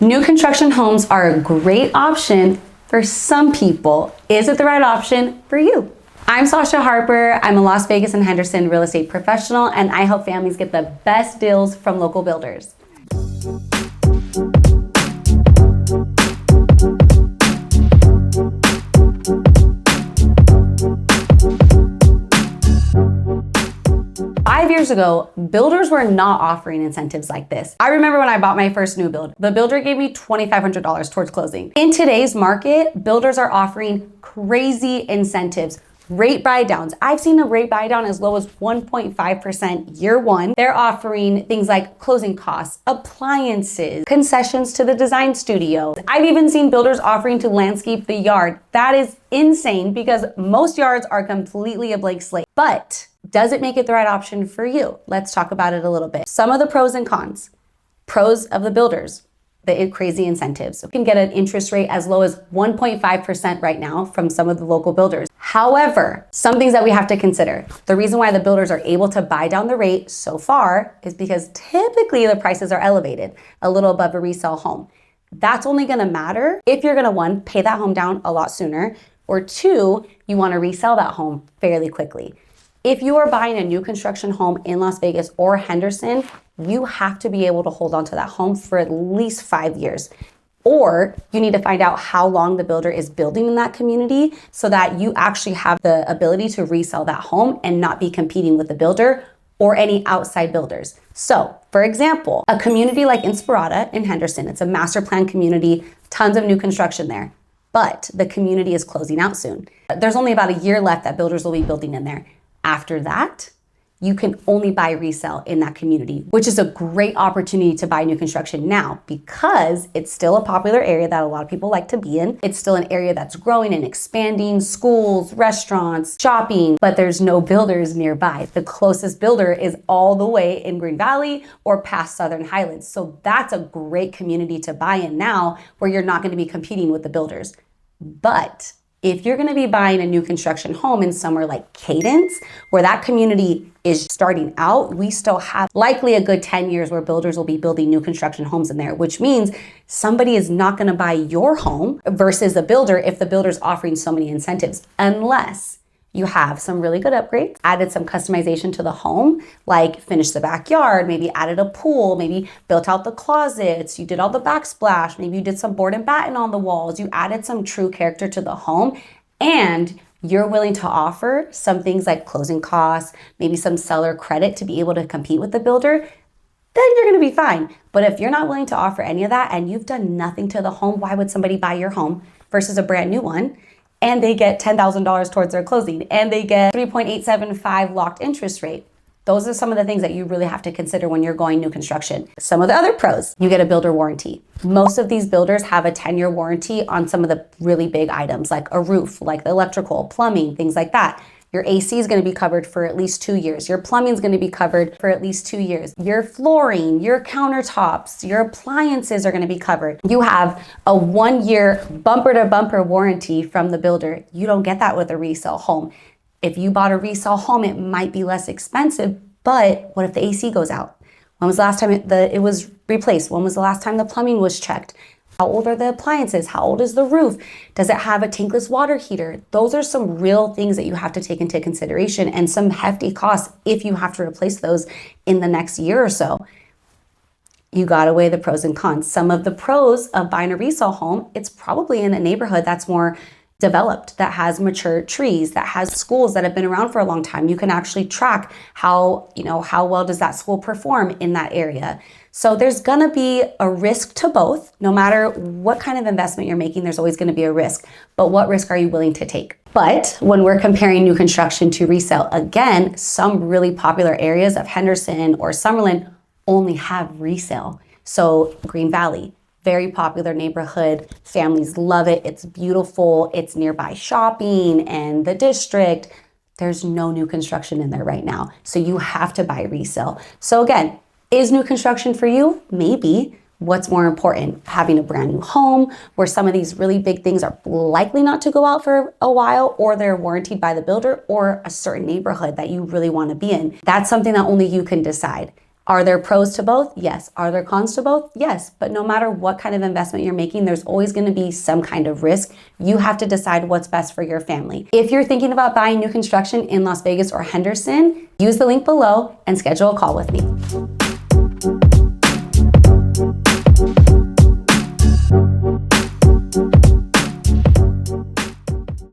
New construction homes are a great option for some people. Is it the right option for you? I'm Sasha Harper. I'm a Las Vegas and Henderson real estate professional, and I help families get the best deals from local builders. Five years ago, builders were not offering incentives like this. I remember when I bought my first new build, the builder gave me $2,500 towards closing. In today's market, builders are offering crazy incentives. Rate buy downs. I've seen a rate buy down as low as 1.5% year one. They're offering things like closing costs, appliances, concessions to the design studio. I've even seen builders offering to landscape the yard. That is insane because most yards are completely a blank slate. But does it make it the right option for you? Let's talk about it a little bit. Some of the pros and cons. Pros of the builders. The crazy incentives. You can get an interest rate as low as 1.5% right now from some of the local builders. However, some things that we have to consider. The reason why the builders are able to buy down the rate so far is because typically the prices are elevated, a little above a resale home. That's only gonna matter if you're gonna, one, pay that home down a lot sooner, or two, you wanna resell that home fairly quickly. If you are buying a new construction home in Las Vegas or Henderson, you have to be able to hold on to that home for at least 5 years. Or you need to find out how long the builder is building in that community so that you actually have the ability to resell that home and not be competing with the builder or any outside builders. So, for example, a community like Inspirada in Henderson, it's a master plan community, tons of new construction there, but the community is closing out soon. There's only about a year left that builders will be building in there. After that, you can only buy resale in that community, which is a great opportunity to buy new construction now because it's still a popular area that a lot of people like to be in. It's still an area that's growing and expanding, schools, restaurants, shopping, but there's no builders nearby. The closest builder is all the way in Green Valley or past Southern Highlands. So that's a great community to buy in now where you're not going to be competing with the builders. But if you're gonna be buying a new construction home in somewhere like Cadence, where that community is starting out, we still have likely a good 10 years where builders will be building new construction homes in there, which means somebody is not gonna buy your home versus a builder if the builder's offering so many incentives, unless you have some really good upgrades, added some customization to the home, like finished the backyard, maybe added a pool, maybe built out the closets, you did all the backsplash, maybe you did some board and batten on the walls, you added some true character to the home, and you're willing to offer some things like closing costs, maybe some seller credit to be able to compete with the builder, then you're gonna be fine. But if you're not willing to offer any of that and you've done nothing to the home, why would somebody buy your home versus a brand new one? And they get $10,000 towards their closing, and they get 3.875 locked interest rate. Those are some of the things that you really have to consider when you're going new construction. Some of the other pros, you get a builder warranty. Most of these builders have a 10-year warranty on some of the really big items, like a roof, like the electrical, plumbing, things like that. Your AC is going to be covered for at least 2 years. Your plumbing is going to be covered for at least 2 years. Your flooring, your countertops, your appliances are going to be covered. You have a 1-year bumper to bumper warranty from the builder. You don't get that with a resale home. If you bought a resale home, it might be less expensive, but what if the AC goes out? When was the last time it was replaced? When was the last time the plumbing was checked? How old are the appliances? How old is the roof? Does it have a tankless water heater? Those are some real things that you have to take into consideration and some hefty costs if you have to replace those in the next year or so. You gotta weigh the pros and cons. Some of the pros of buying a resale home, it's probably in a neighborhood that's more developed, that has mature trees, that has schools that have been around for a long time. You can actually track how well does that school perform in that area. So there's gonna be a risk to both. No matter what kind of investment you're making, there's always gonna be a risk. But what risk are you willing to take? But when we're comparing new construction to resale, again, some really popular areas of Henderson or Summerlin only have resale. So Green Valley, very popular neighborhood. Families love it. It's beautiful. It's nearby shopping and the district. There's no new construction in there right now. So you have to buy resale. So again, is new construction for you? Maybe. What's more important? Having a brand new home where some of these really big things are likely not to go out for a while, or they're warranted by the builder, or a certain neighborhood that you really want to be in. That's something that only you can decide. Are there pros to both? Yes. Are there cons to both? Yes. But no matter what kind of investment you're making, there's always going to be some kind of risk. You have to decide what's best for your family. If you're thinking about buying new construction in Las Vegas or Henderson, use the link below and schedule a call with me.